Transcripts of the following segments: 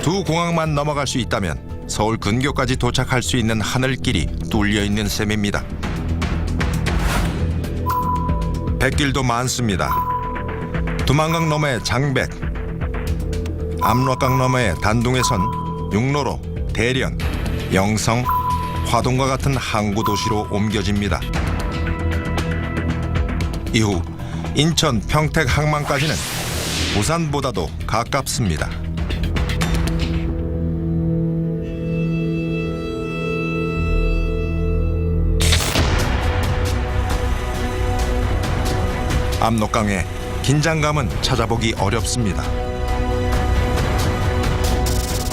두 공항만 넘어갈 수 있다면 서울 근교까지 도착할 수 있는 하늘길이 뚫려 있는 셈입니다. 백길도 많습니다. 두만강 너머의 장백, 압록강 너머의 단둥에선 육로로 대련, 영성, 화동과 같은 항구 도시로 옮겨집니다. 이후 인천, 평택, 항만까지는 부산보다도 가깝습니다. 압록강의 긴장감은 찾아보기 어렵습니다.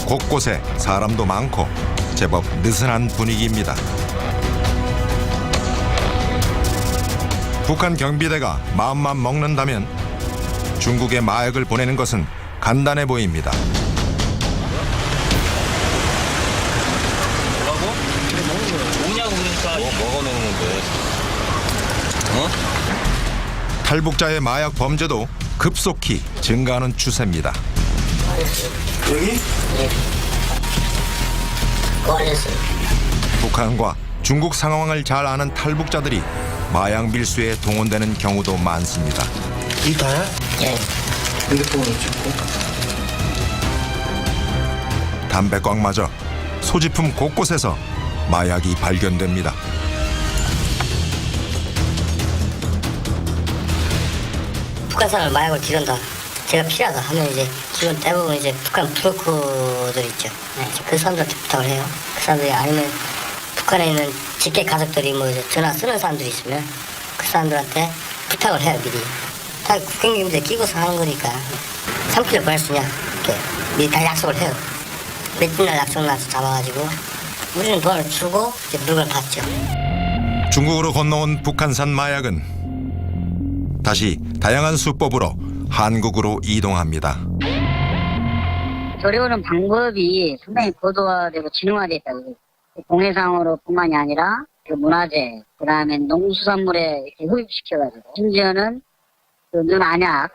곳곳에 사람도 많고 제법 느슨한 분위기입니다. 북한 경비대가 마음만 먹는다면 중국에 마약을 보내는 것은 간단해 보입니다. 뭐라고? 뭐냐고 그러니까. 먹어내는 건데. 어? 탈북자의 마약 범죄도 급속히 증가하는 추세입니다. 여기? 네. 꺼냈어요. 북한과 중국 상황을 잘 아는 탈북자들이 마약 밀수에 동원되는 경우도 많습니다. 이 다야? 예. 핸드폰으로 찍고. 담배광마저 소지품 곳곳에서 마약이 발견됩니다. 북한 사람을 마약을 기른다. 제가 필요하다 하면 이제 지금 대부분 이제 북한 브로커들 있죠. 네, 그 사람들한테 부탁을 해요. 그 사람들이 아니면 북한에 있는 직계 가족들이 뭐 이제 전화 쓰는 사람들이 있으면 그 사람들한테 부탁을 해요 미리. 다 국경님들 끼고서 하는 거니까 3kg 보낼 수 있냐 이렇게 미리 다 약속을 해요. 몇날 약속 나서 잡아가지고 우리는 돈을 주고 이제 물건을 받죠. 중국으로 건너온 북한산 마약은 다시 다양한 수법으로 한국으로 이동합니다. 조리오는 방법이 상당히 고도화되고 지능화되어 있다고. 공해상으로 뿐만이 아니라 그 문화재, 그 다음에 농수산물에 이렇게 흡입시켜가지고 심지어는 그 눈 안약,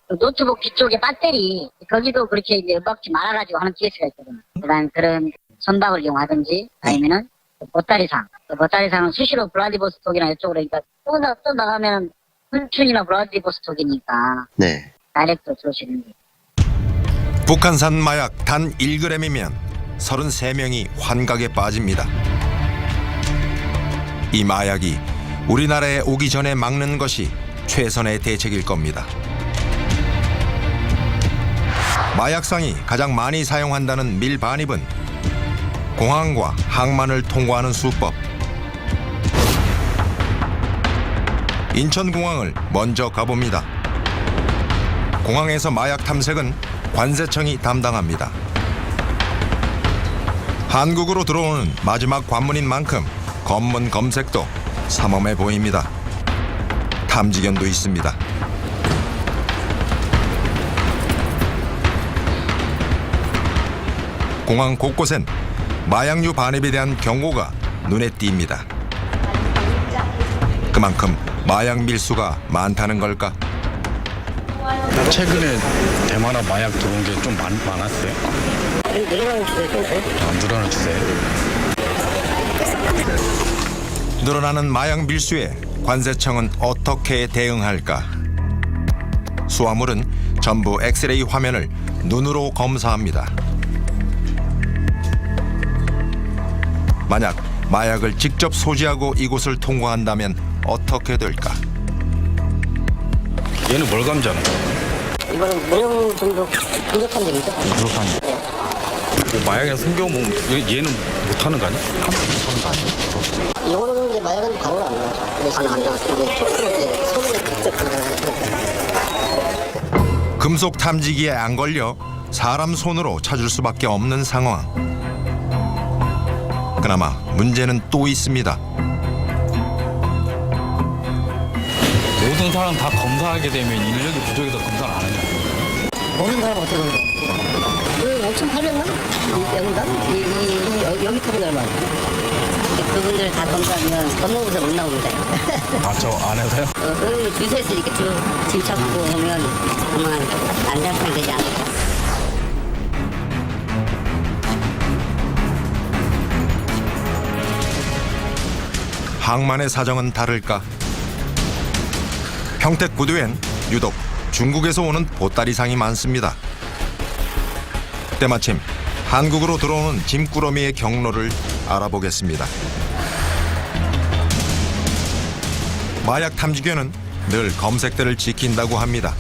그 노트북 뒤쪽에 배터리 거기도 그렇게 이제 음악지 말아가지고 하는 케이스가 있거든요. 그 다음에 그런 선박을 이용하든지 아니면은 보따리상, 그 보따리상은 수시로 블라디보스톡이나 이쪽으로 그러니까 또 나가면 훈춘이나 블라디보스톡이니까 네. 다이렉트로 들어오시는 거예요. 북한산 마약 단 1g이면 33명이 환각에 빠집니다. 이 마약이 우리나라에 오기 전에 막는 것이 최선의 대책일 겁니다. 마약상이 가장 많이 사용한다는 밀반입은 공항과 항만을 통과하는 수법. 인천공항을 먼저 가봅니다. 공항에서 마약 탐색은 관세청이 담당합니다. 한국으로 들어오는 마지막 관문인 만큼 검문 검색도 삼엄해 보입니다. 탐지견도 있습니다. 공항 곳곳엔 마약류 반입에 대한 경고가 눈에 띕니다. 그만큼 마약 밀수가 많다는 걸까? 최근에 대만아 마약 들어온 게 좀 많았어요. 늘어나는 추세죠. 늘어나는 추세. 늘어나는 마약 밀수에 관세청은 어떻게 대응할까? 수화물은 전부 엑스레이 화면을 눈으로 검사합니다. 만약 마약을 직접 소지하고 이곳을 통과한다면 어떻게 될까? 얘는 뭘 감지하는 거야? 이거는 무령 정도 부족한 점이죠. 부족한. 마약이랑 숨겨보면 얘는 못하는 거 아니야? 이거는 이제 마약은 바로 안 나와요. 안 나와요. 근데 손으로 직접 들어가요. 금속 탐지기에 안 걸려 사람 손으로 찾을 수밖에 없는 상황. 그나마 문제는 또 있습니다. 모든 사람 다 검사하게 되면 인력이 부족해서 검사를 안 하냐? 모르는 사람 어떻게 보는 거야? 그 5,800만? 여기까지 얼마? 그분들 다 검사하면 법무부에서 못 나옵니다. 아, 저 안에서요? 그러면 주세에서 이렇게 짐 찾고 오면 그만 안전상 되지 않을까. 항만의 사정은 다를까? 평택부두엔 유독 중국에서 오는 보따리상이 많습니다. 때마침 한국으로 들어오는 짐꾸러미의 경로를 알아보겠습니다. 마약 탐지견은 늘 검색대를 지킨다고 합니다.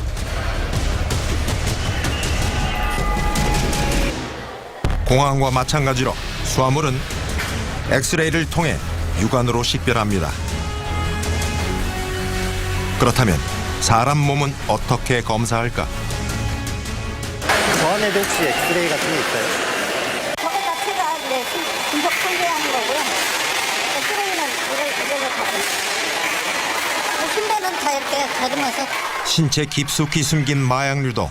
공항과 마찬가지로 수화물은 엑스레이를 통해 육안으로 식별합니다. 그렇다면 사람 몸은 어떻게 검사할까? 저 안에도 혹시 엑스레이 같은 게 있어요? 저거 자체가 이제 분석 통제하는 거고요. 쓰레기는 이걸로 다 신발은 다 이렇게 다듬어서 신체 깊숙이 숨긴 마약류도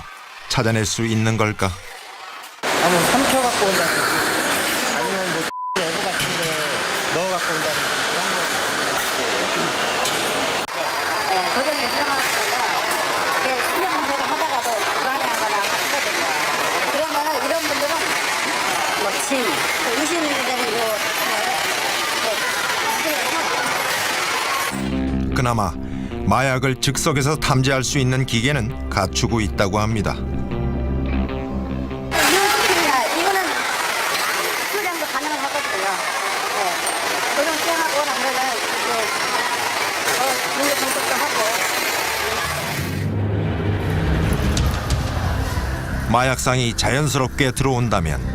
찾아낼 수 있는 걸까? 아니면 삼켜 갖고 온다든지 아니면 뭐 애고 같은데 넣어 갖고 온다든지 도전에 들어가거나 수련 검색을 하다가도 불안해하거나 하거든요. 그러면은 이런 분들은 뭐짐 의심되는 그나마 마약을 즉석에서 탐지할 수 있는 기계는 갖추고 있다고 합니다. 이거는 수량도 가능하거든요. 도전 수행하고 나면은 문제 분석도 하고. 마약상이 자연스럽게 들어온다면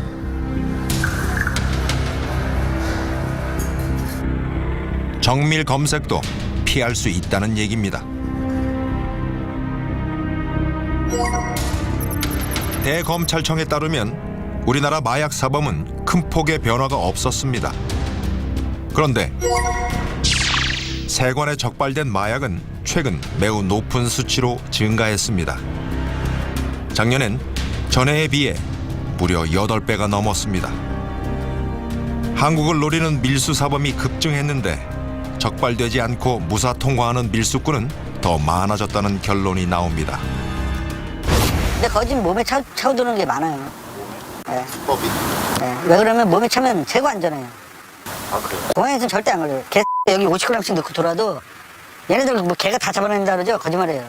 정밀 검색도 피할 수 있다는 얘기입니다. 대검찰청에 따르면 우리나라 마약 사범은 큰 폭의 변화가 없었습니다. 그런데 세관에 적발된 마약은 최근 매우 높은 수치로 증가했습니다. 작년엔 전해에 비해 무려 8배가 넘었습니다. 한국을 노리는 밀수 사범이 급증했는데 적발되지 않고 무사 통과하는 밀수꾼은 더 많아졌다는 결론이 나옵니다. 근데 거짓 몸에 차오드는 게 많아요. 네. 네. 왜 그러면 몸에 차면 최고 안전해요. 공항에서는 절대 안 걸려요. 개 여기 50g씩 넣고 돌아도 얘네들 뭐 개가 다 잡아낸다 그러죠? 거짓말이에요.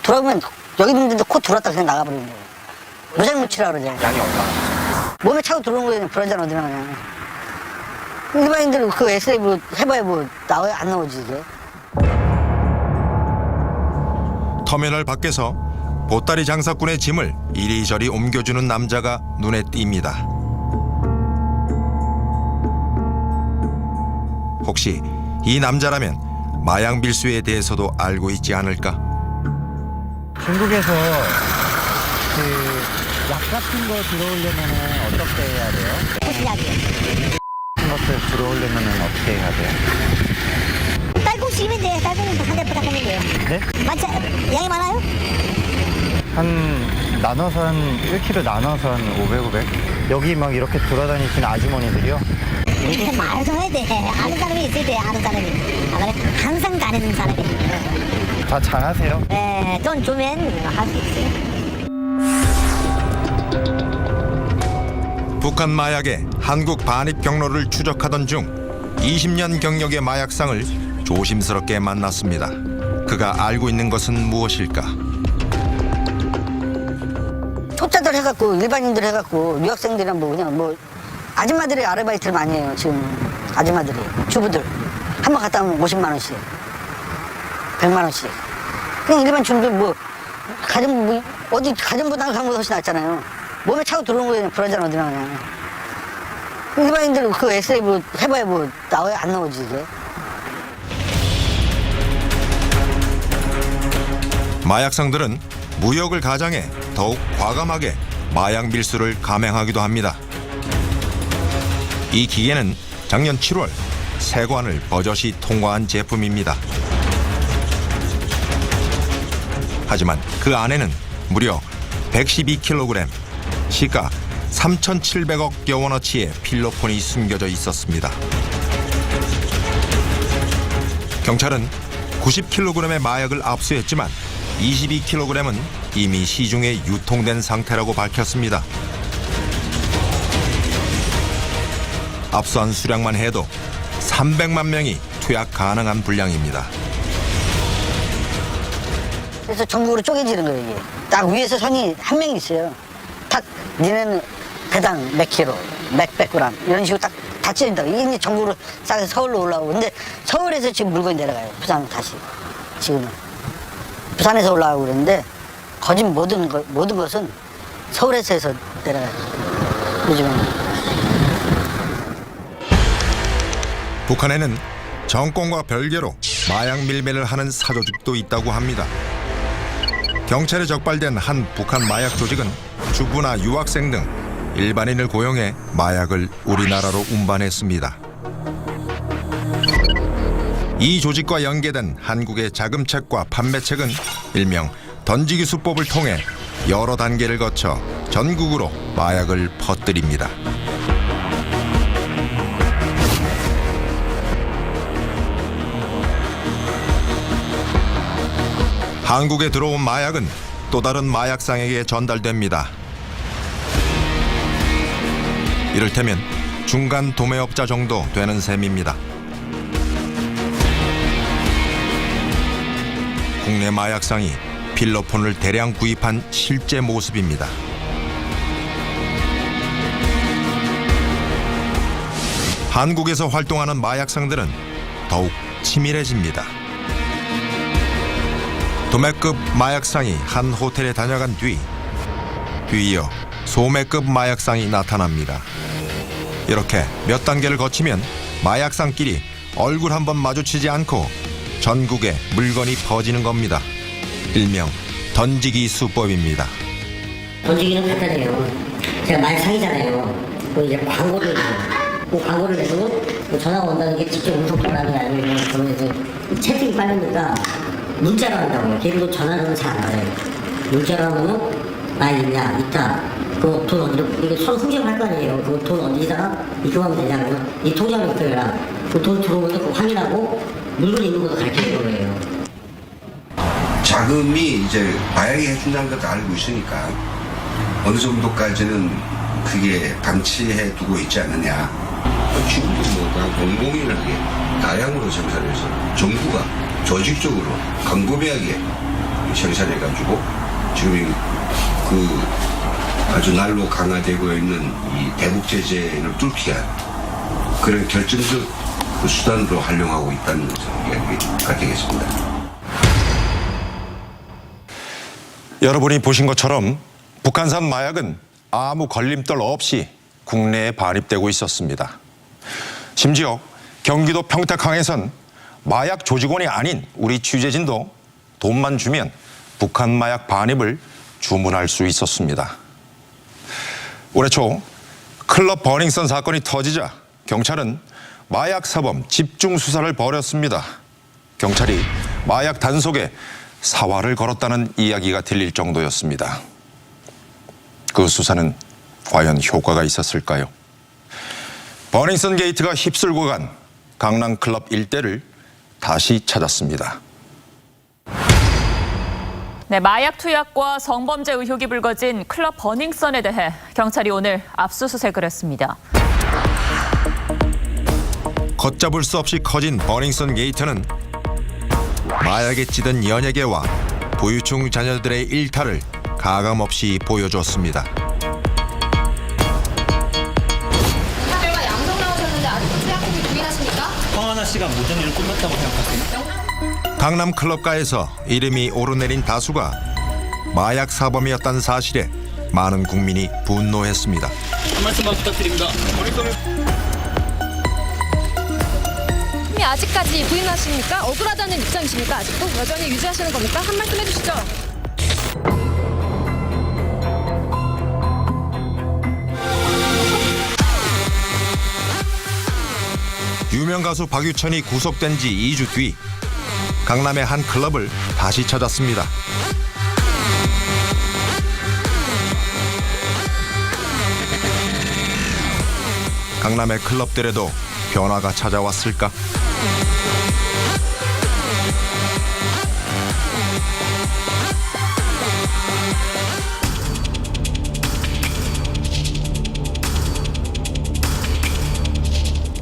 돌아오면 여기 있는데도 코 들어왔다 그냥 나가버리는 거예요. 무장무치라 그러죠. 양이 얼마나? 몸에 차고 들어오는 거에는 불안전 어디 나가냐. 일반인들 그 SA로 해봐야 뭐 나와야 안 나오지 이게. 터미널 밖에서 보따리 장사꾼의 짐을 이리저리 옮겨주는 남자가 눈에 띕니다. 혹시 이 남자라면 마약 밀수에 대해서도 알고 있지 않을까? 중국에서 그 약 같은 거 들어오려면 어떻게 해야 돼요? 약이요. 같은 것들 들어오려면 어떻게 해야 돼요? 딸꾹 씹으면 돼. 딸꾹은 한 대 부탁하면 돼요. 네? 많지? 양이 많아요? 한 나눠서 한 1kg 나눠서 한 500. 여기 막 이렇게 돌아다니시는 아주머니들이요. 이렇게 말을 좀 해야 돼. 아는 사람이 있어야 돼. 아는 사람이. 아, 그래? 항상 다니는 사람이. 다 잘하세요? 네, 돈 주면 할 수 있어요. 북한 마약의 한국 반입 경로를 추적하던 중 20년 경력의 마약상을 조심스럽게 만났습니다. 그가 알고 있는 것은 무엇일까? 초짜들 해갖고 일반인들 해갖고 유학생들이랑 뭐 그냥 뭐 아줌마들이 아르바이트를 많이 해요. 지금 아줌마들이 주부들 한 번 갔다 오면 50만 원씩 100만 원씩 그냥 일반 주부들 뭐 가정 뭐 어디 가정부당 가면 훨씬 낫잖아요. 몸에 차고 들어오는 거에는 불안전 어디 나가냐. 일반인들 그 SA로 뭐 해봐야 뭐 나와야 안 나오지 이게. 마약상들은 무역을 가장해 더욱 과감하게 마약 밀수를 감행하기도 합니다. 이 기계는 작년 7월 세관을 버젓이 통과한 제품입니다. 하지만 그 안에는 무려 112kg, 시가 3,700억여 원어치의 필로폰이 숨겨져 있었습니다. 경찰은 90kg의 마약을 압수했지만 22kg은 이미 시중에 유통된 상태라고 밝혔습니다. 압수한 수량만 해도 300만 명이 투약 가능한 분량입니다. 그래서 전국으로 쪼개지는 거예요, 이게. 딱 위에서 선이 한 명이 있어요. 딱, 니네는 배당 몇 킬로, 몇 그램, 이런 식으로 다 찌른다고. 이게 이제 전국으로 싸게 서울로 올라오고. 근데 서울에서 지금 물건이 내려가요. 부산 다시. 지금은. 부산에서 올라가고 그랬는데, 거짓 모든 것은 서울에서 해서 내려가요. 요즘에는. 북한에는 정권과 별개로 마약 밀매를 하는 사조직도 있다고 합니다. 경찰에 적발된 한 북한 마약 조직은 주부나 유학생 등 일반인을 고용해 마약을 우리나라로 운반했습니다. 이 조직과 연계된 한국의 자금책과 판매책은 일명 던지기 수법을 통해 여러 단계를 거쳐 전국으로 마약을 퍼뜨립니다. 한국에 들어온 마약은 또 다른 마약상에게 전달됩니다. 이를테면 중간 도매업자 정도 되는 셈입니다. 국내 마약상이 필로폰을 대량 구입한 실제 모습입니다. 한국에서 활동하는 마약상들은 더욱 치밀해집니다. 도매급 마약상이 한 호텔에 다녀간 뒤이어 소매급 마약상이 나타납니다. 이렇게 몇 단계를 거치면 마약상끼리 얼굴 한번 마주치지 않고 전국에 물건이 퍼지는 겁니다. 일명 던지기 수법입니다. 던지기는 간단해요. 제가 마약상이잖아요. 그 이제 광고를 내고 전화가 온다는 게 직접 음성통화라는 게 아니고 저는 이제 채팅 빠르니까 문자로 한다고요. 걔도 전화로는 잘 안 받아요. 문자로 하면은 나 있냐, 있다. 그거 돈 어디로, 이거 서로 흥정을 할 거 아니에요. 그거 돈 어디다가 입금하면 되냐. 그러면 이 통장을 입금해라. 그 돈 들어오면 그거 확인하고 물건 있는 것도 가르쳐주는 거예요. 자금이 이제 마약이 해준다는 것도 알고 있으니까 어느 정도까지는 그게 방치해 두고 있지 않느냐. 지금도 뭐가 공공연하게 다량으로 생산해서 정부가 조직적으로 광범위하게 생산해가지고 지금 그 아주 날로 강화되고 있는 이 대북 제재를 뚫기 위한 그런 결정적 그 수단으로 활용하고 있다는 이야기가 되겠습니다. 여러분이 보신 것처럼 북한산 마약은 아무 걸림돌 없이 국내에 반입되고 있었습니다. 심지어 경기도 평택항에선 마약 조직원이 아닌 우리 취재진도 돈만 주면 북한 마약 반입을 주문할 수 있었습니다. 올해 초 클럽 버닝썬 사건이 터지자 경찰은 마약 사범 집중 수사를 벌였습니다. 경찰이 마약 단속에 사활을 걸었다는 이야기가 들릴 정도였습니다. 그 수사는 과연 효과가 있었을까요? 버닝썬 게이트가 휩쓸고 간 강남 클럽 일대를 다시 찾았습니다. 네, 마약 투약과 성범죄 의혹이 불거진 클럽 버닝썬에 대해 경찰이 오늘 압수수색을 했습니다. 걷잡을 수 없이 커진 버닝썬 게이트는 마약에 찌든 연예계와 부유층 자녀들의 일탈을 가감없이 보여줬습니다. 결과 양성 나오셨는데 아직도 투약 행위 부인하십니까? 황하나 씨가 모든 일을 끝났다고 생각하세요? 강남 클럽가에서 이름이 오르내린 다수가 마약 사범이었다는 사실에 많은 국민이 분노했습니다. 한 말씀만 부탁드립니다. 아직까지 부인하십니까? 억울하다는 입장이십니까? 아직도 여전히 유지하시는 겁니까? 한 말씀 해주시죠. 유명 가수 박유천이 구속된 지 2주 뒤 강남의 한 클럽을 다시 찾았습니다. 강남의 클럽들에도 변화가 찾아왔을까?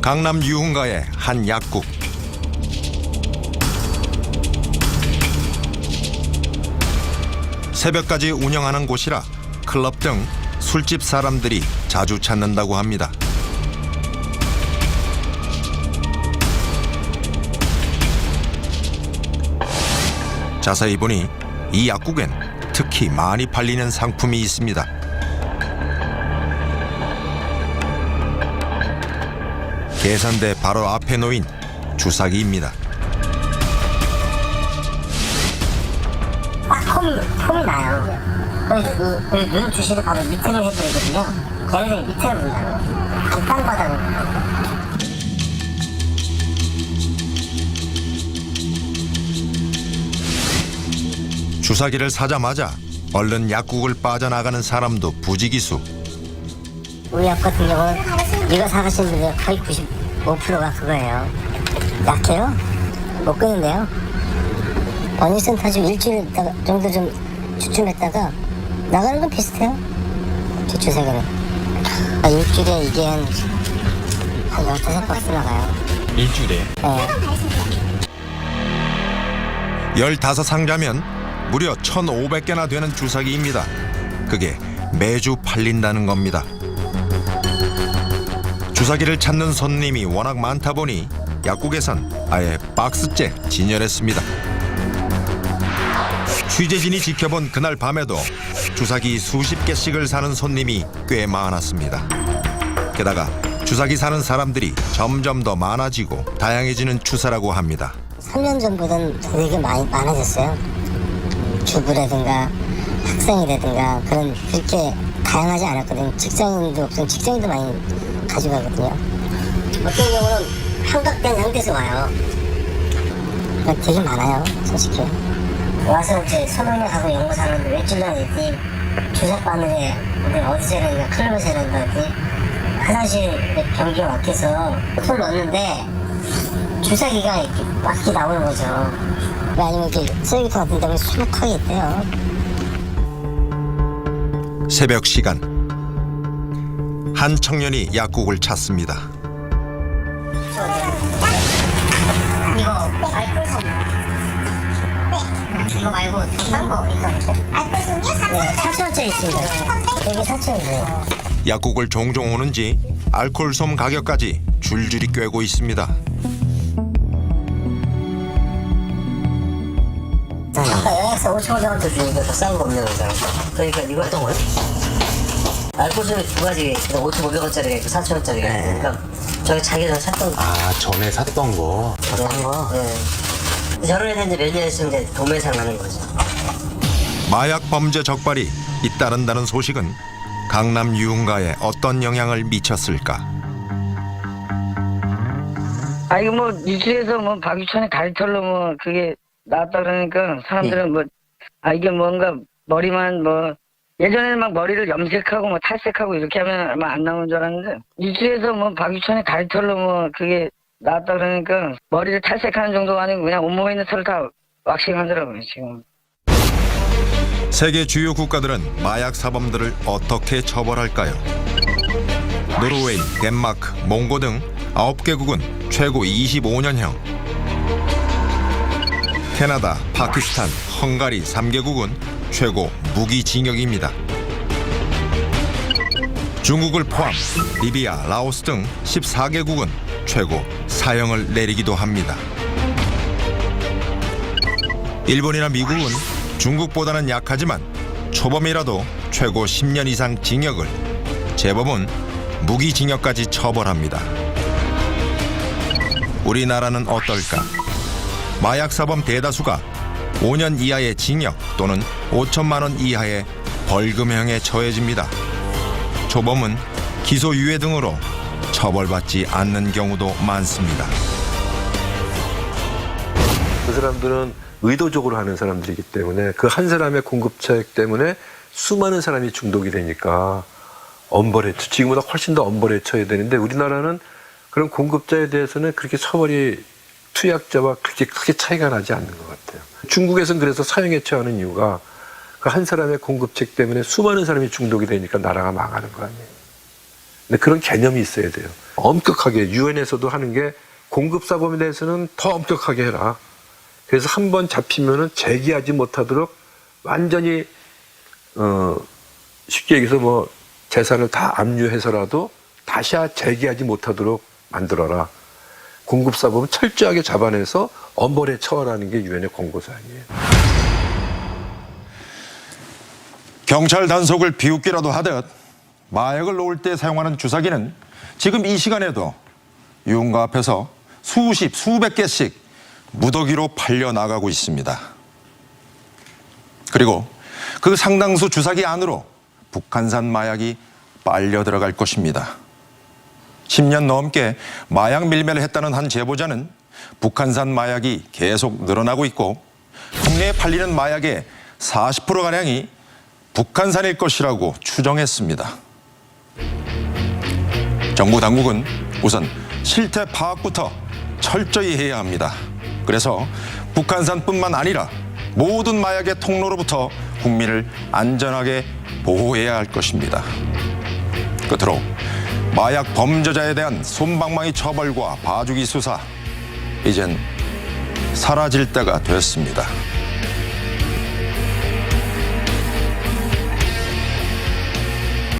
강남 유흥가의 한 약국. 새벽까지 운영하는 곳이라 클럽 등 술집 사람들이 자주 찾는다고 합니다. 자세히 보니 이 약국엔 특히 많이 팔리는 상품이 있습니다. 계산대 바로 앞에 놓인 주사기입니다. 폼이 나요. 그래서 눈 주시를 바로 밑으로 해드리거든요. 걔네들이 밑으로 본다고. 땅바닥으로. 주사기를 사자마자 얼른 약국을 빠져나가는 사람도 부지기수. 우리 약 같은 경우는 이거 사가시는 분들 거의 95%가 그거예요. 약해요? 못 끊는데요. 버닝썬 좀 일주일 정도 좀 주춤했다가 나가는 건 비슷해요. 제 주사기는. 일주일에 이게 한 15박스 나가요. 일주일에? 네. 15상자면 무려 1,500개나 되는 주사기입니다. 그게 매주 팔린다는 겁니다. 주사기를 찾는 손님이 워낙 많다 보니 약국에선 아예 박스째 진열했습니다. 취재진이 지켜본 그날 밤에도 주사기 수십 개씩을 사는 손님이 꽤 많았습니다. 게다가 주사기 사는 사람들이 점점 더 많아지고 다양해지는 추세라고 합니다. 3년 전보다는 되게 많아졌어요. 주부라든가 학생이라든가 그런 그렇게 다양하지 않았거든요. 직장인도 없으면 직장인도 많이 가져가거든요. 어떤 경우는 환각된 상태에서 와요. 되게 많아요, 솔직히. 와서 이제 소방역하고 연구사는 웹질러 했지, 주사바늘에 어디서 해야 클럽에서 해야 된다든지, 화장실 변기가 막혀서 손을 넣었는데 주사기가 이렇게 막히 나오는 거죠. 아니면 이렇게 쓰레기통 같은 데가 수북하게 있대요. 새벽 시간 한 청년이 약국을 찾습니다. 이거 알콜솜. 이거 말고 딴거 있거든요. 알콜솜이요? 네, 4,000원짜리 있습니다. 여기 4,000원이에요. 약국을 종종 오는지 알코올솜 가격까지 줄줄이 꿰고 있습니다. 아까 영양사 5,000원짜리 주니까 더 싼 거 없냐고. 그러니까 이거 어떤 거요? 알코올솜이 두 가지, 5,500원짜리가 있고 4,000원짜리가 있고. 그러니까 저기 자기가 샀던 거. 아, 전에 샀던 거. 싼 거? 네. 저런 애들 이제 몇 년 있으면 이제 도매상 하는 거죠. 마약 범죄 적발이 잇따른다는 소식은 강남 유흥가에 어떤 영향을 미쳤을까? 아, 이거 뭐, 뉴스에서 뭐, 박유천의 다리털로 뭐, 그게 나왔다 그러니까, 사람들은 뭐, 아, 이게 뭔가, 머리만 뭐, 예전에는 막 머리를 염색하고 뭐, 탈색하고 이렇게 하면 아마 안 나오는 줄 알았는데, 뉴스에서 뭐, 박유천의 다리털로 뭐, 그게 나왔다 그러니까, 머리를 탈색하는 정도가 아니고, 그냥 온몸에 있는 털을 다 왁싱하더라고요, 지금. 세계 주요 국가들은 마약 사범들을 어떻게 처벌할까요? 노르웨이, 덴마크, 몽고 등 9개국은 최고 25년형, 캐나다, 파키스탄, 헝가리 3개국은 최고 무기징역입니다. 중국을 포함 리비아, 라오스 등 14개국은 최고 사형을 내리기도 합니다. 일본이나 미국은 중국보다는 약하지만 초범이라도 최고 10년 이상 징역을, 재범은 무기징역까지 처벌합니다. 우리나라는 어떨까? 마약 사범 대다수가 5년 이하의 징역 또는 5천만 원 이하의 벌금형에 처해집니다. 초범은 기소유예 등으로 처벌받지 않는 경우도 많습니다. 그 사람들은 의도적으로 하는 사람들이기 때문에 그 한 사람의 공급책 때문에 수많은 사람이 중독이 되니까 엄벌에, 지금보다 훨씬 더 엄벌에 처해야 되는데 우리나라는 그런 공급자에 대해서는 그렇게 처벌이 투약자와 그렇게 크게 차이가 나지 않는 것 같아요. 중국에서는 그래서 사형에 처하는 이유가 그 한 사람의 공급책 때문에 수많은 사람이 중독이 되니까 나라가 망하는 거 아니에요. 근데 그런 개념이 있어야 돼요. 엄격하게 유엔에서도 하는 게 공급사범에 대해서는 더 엄격하게 해라. 그래서 한 번 잡히면은 재기하지 못하도록 완전히 쉽게 얘기해서 뭐 재산을 다 압류해서라도 다시 재기하지 못하도록 만들어라. 공급사범은 철저하게 잡아내서 엄벌에 처하라는 게 유엔의 권고사항이에요. 경찰 단속을 비웃기라도 하듯 마약을 놓을 때 사용하는 주사기는 지금 이 시간에도 유흥가 앞에서 수십, 수백 개씩 무더기로 팔려 나가고 있습니다. 그리고 그 상당수 주사기 안으로 북한산 마약이 빨려 들어갈 것입니다. 10년 넘게 마약 밀매를 했다는 한 제보자는 북한산 마약이 계속 늘어나고 있고 국내에 팔리는 마약의 40%가량이 북한산일 것이라고 추정했습니다. 정부 당국은 우선 실태 파악부터 철저히 해야 합니다. 그래서 북한산뿐만 아니라 모든 마약의 통로로부터 국민을 안전하게 보호해야 할 것입니다. 끝으로 마약 범죄자에 대한 솜방망이 처벌과 봐주기 수사, 이젠 사라질 때가 됐습니다.